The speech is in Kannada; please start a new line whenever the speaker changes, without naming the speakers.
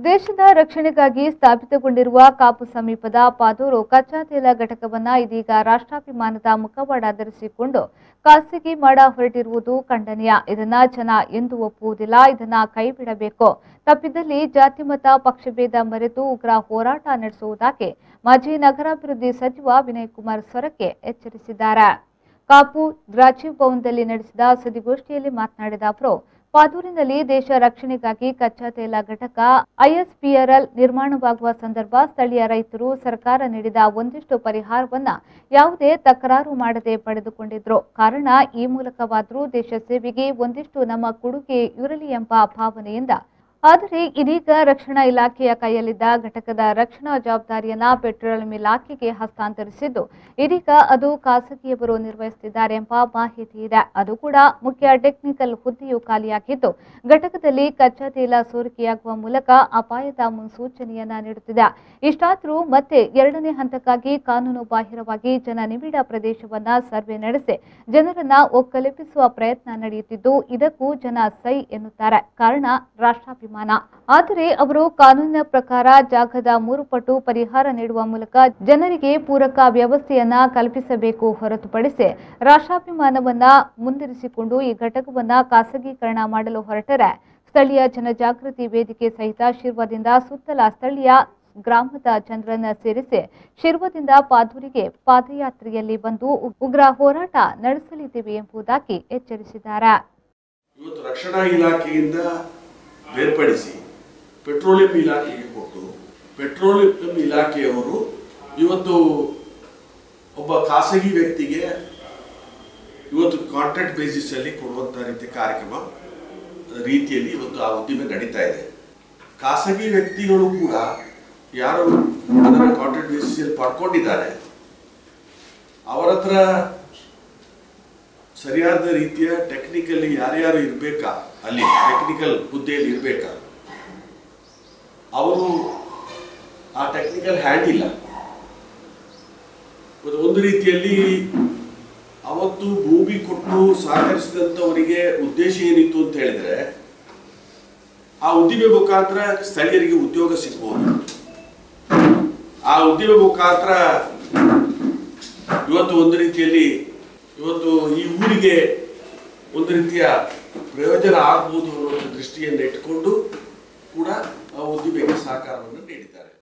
ದೇಶದ ರಕ್ಷಣೆಗಾಗಿ ಸ್ಥಾಪಿತಗೊಂಡಿರುವ ಕಾಪು ಸಮೀಪದ ಪಾದೂರು ಕಚ್ಚಾ ತೈಲ ಘಟಕವನ್ನು ಇದೀಗ ರಾಷ್ಟ್ರಾಭಿಮಾನದ ಮುಖವಾಡ ಧರಿಸಿಕೊಂಡು ಖಾಸಗಿ ಮಾಡ ಹೊರಟಿರುವುದು ಖಂಡನೀಯ. ಇದನ್ನ ಜನ ಎಂದೂ ಒಪ್ಪುವುದಿಲ್ಲ. ಇದನ್ನ ಕೈಬಿಡಬೇಕು. ತಪ್ಪಿದಲ್ಲಿ ಜಾತಿ ಮತ ಪಕ್ಷಭೇದ ಮರೆತು ಉಗ್ರ ಹೋರಾಟ ನಡೆಸುವುದಾಗಿ ಮಾಜಿ ನಗರಾಭಿವೃದ್ಧಿ ಸಚಿವ ವಿನಯ್ ಕುಮಾರ್ ಸೊರಕೆ ಎಚ್ಚರಿಸಿದ್ದಾರೆ. ಕಾಪು ರಾಜೀವ್ ಭವನದಲ್ಲಿ ನಡೆಸಿದ ಸುದ್ದಿಗೋಷ್ಠಿಯಲ್ಲಿ ಮಾತನಾಡಿದ ಅವರು, ಪಾದೂರಿನಲ್ಲಿ ದೇಶ ರಕ್ಷಣೆಗಾಗಿ ಕಚ್ಚಾ ತೈಲ ಘಟಕ ಐಎಸ್ಪಿಆರ್ಎಲ್ ನಿರ್ಮಾಣವಾಗುವ ಸಂದರ್ಭ ಸ್ಥಳೀಯ ರೈತರು ಸರ್ಕಾರ ನೀಡಿದ ಒಂದಿಷ್ಟು ಪರಿಹಾರವನ್ನ ಯಾವುದೇ ತಕರಾರು ಮಾಡದೆ ಪಡೆದುಕೊಂಡಿದ್ರು. ಕಾರಣ ಈ ಮೂಲಕವಾದರೂ ದೇಶ ಸೇವೆಗೆ ಒಂದಿಷ್ಟು ನಮ್ಮ ಕೊಡುಗೆ ಇರಲಿ ಎಂಬ ಭಾವನೆಯಿಂದ. ಆದರೆ ಇದೀಗ ರಕ್ಷಣಾ ಇಲಾಖೆಯ ಕೈಯಲ್ಲಿದ್ದ ಘಟಕದ ರಕ್ಷಣಾ ಜವಾಬ್ದಾರಿಯನ್ನ ಪೆಟ್ರೋಲಿಯಂ ಇಲಾಖೆಗೆ ಹಸ್ತಾಂತರಿಸಿದ್ದು ಇದೀಗ ಅದು ಖಾಸಗಿಯವರು ನಿರ್ವಹಿಸುತ್ತಿದ್ದಾರೆ ಎಂಬ ಮಾಹಿತಿ ಇದೆ. ಅದು ಕೂಡ ಮುಖ್ಯ ಟೆಕ್ನಿಕಲ್ ಹುದ್ದೆಯು ಖಾಲಿಯಾಗಿದ್ದು ಘಟಕದಲ್ಲಿ ಕಚ್ಚಾ ತೈಲ ಸೋರಿಕೆಯಾಗುವ ಮೂಲಕ ಅಪಾಯದ ಮುನ್ಸೂಚನೆಯನ್ನ ನೀಡುತ್ತಿದೆ. ಇಷ್ಟಾದರೂ ಮತ್ತೆ ಎರಡನೇ ಹಂತಕ್ಕಾಗಿ ಕಾನೂನು ಬಾಹಿರವಾಗಿ ಜನನಿಬಿಡ ಪ್ರದೇಶವನ್ನ ಸರ್ವೆ ನಡೆಸಿ ಜನರನ್ನ ಒಕ್ಕಲೆಬ್ಬಿಸುವ ಪ್ರಯತ್ನ ನಡೆಯುತ್ತಿದ್ದು ಇದಕ್ಕೂ ಜನ ಸೈ ಎನ್ನುತ್ತಾರೆ. ಕಾರಣ ರಾಷ್ಟ್ರಾಭಿಮಾನ. ಆದರೆ ಅವರು ಕಾನೂನಿನ ಪ್ರಕಾರ ಜಾಗದ 3 ಪಟ್ಟು ಪರಿಹಾರ ನೀಡುವ ಮೂಲಕ ಜನರಿಗೆ ಪೂರಕ ವ್ಯವಸ್ಥೆಯನ್ನ ಕಲ್ಪಿಸಬೇಕು ಹೊರತುಪಡಿಸಿ ರಾಷ್ಟ್ರಾಭಿಮಾನವನ್ನ ಮುಂದಿರಿಸಿಕೊಂಡು ಈ ಘಟಕವನ್ನ ಖಾಸಗೀಕರಣ ಮಾಡಲು ಹೊರಟರೆ ಸ್ಥಳೀಯ ಜನಜಾಗೃತಿ ವೇದಿಕೆ ಸಹಿತ ಶಿರ್ವದಿಂದ ಸುತ್ತಲ ಸ್ಥಳೀಯ ಗ್ರಾಮದ ಜನರನ್ನ ಸೇರಿಸಿ ಶಿರ್ವದಿಂದ ಪಾದೂರಿಗೆ ಪಾದಯಾತ್ರೆಯಲ್ಲಿ ಬಂದು ಉಗ್ರ ಹೋರಾಟ ನಡೆಸಲಿದ್ದೇವೆ ಎಂಬುದಾಗಿ ಎಚ್ಚರಿಸಿದ್ದಾರೆ.
ಇವತ್ತು ರಕ್ಷಣಾ ಇಲಾಖೆಯಿಂದ ಬೇರ್ಪಡಿಸಿ ಪೆಟ್ರೋಲಿಯಂ ಇಲಾಖೆಗೆ ಕೊಟ್ಟು ಪೆಟ್ರೋಲಿಯಂ ಇಲಾಖೆಯವರು ಇವತ್ತು ಒಬ್ಬ ಖಾಸಗಿ ವ್ಯಕ್ತಿಗೆ ಇವತ್ತು ಕಾಂಟ್ರಾಕ್ಟ್ ಬೇಸಿಸ್ ಅಲ್ಲಿ ಕೊಡುವಂತ ರೀತಿಯಲ್ಲಿ ಇವತ್ತು ಆ ಉದ್ದಿಮೆ ನಡೀತಾ ಇದೆ. ಖಾಸಗಿ ವ್ಯಕ್ತಿಗಳು ಕೂಡ ಯಾರು ಅದನ್ನ ಕಾಂಟ್ರಾಕ್ಟ್ ಬೇಸಿಸ್ ಅಲ್ಲಿ ಪಡ್ಕೊಂಡಿದ್ದಾರೆ ಅವರ ಹತ್ರ ಸರಿಯಾದ ರೀತಿಯ ಟೆಕ್ನಿಕಲಿ ಯಾರ್ಯಾರು ಇರಬೇಕಾ, ಅಲ್ಲಿ ಟೆಕ್ನಿಕಲ್ ಹುದ್ದೆಯಲ್ಲಿ ಇರಬೇಕಾ, ಅವರು ಆ ಟೆಕ್ನಿಕಲ್ ಹ್ಯಾಂಡ್ ಇಲ್ಲ. ಒಂದು ರೀತಿಯಲ್ಲಿ ಅವತ್ತು ಭೂಮಿ ಕೊಟ್ಟು ಸಹಕರಿಸಿದಂಥವರಿಗೆ ಉದ್ದೇಶ ಏನಿತ್ತು ಅಂತ ಹೇಳಿದ್ರೆ ಆ ಉದ್ದಿಮೆ ಮುಖಾಂತರ ಸ್ಥಳೀಯರಿಗೆ ಉದ್ಯೋಗ ಸಿಗ್ಬೋದು. ಆ ಉದ್ದಿಮೆ ಮುಖಾಂತರ ಇವತ್ತು ಒಂದು ರೀತಿಯಲ್ಲಿ ಇವತ್ತು ಈ ಊರಿಗೆ ಒಂದು ರೀತಿಯ ಪ್ರಯೋಜನ ಆಗಬಹುದು ಅನ್ನೋ ದೃಷ್ಟಿಯನ್ನು ಇಟ್ಟುಕೊಂಡು ಕೂಡ ಆ ಉದ್ದಿಮೆಗೆ ಸಹಕಾರವನ್ನು ನೀಡಿದ್ದಾರೆ.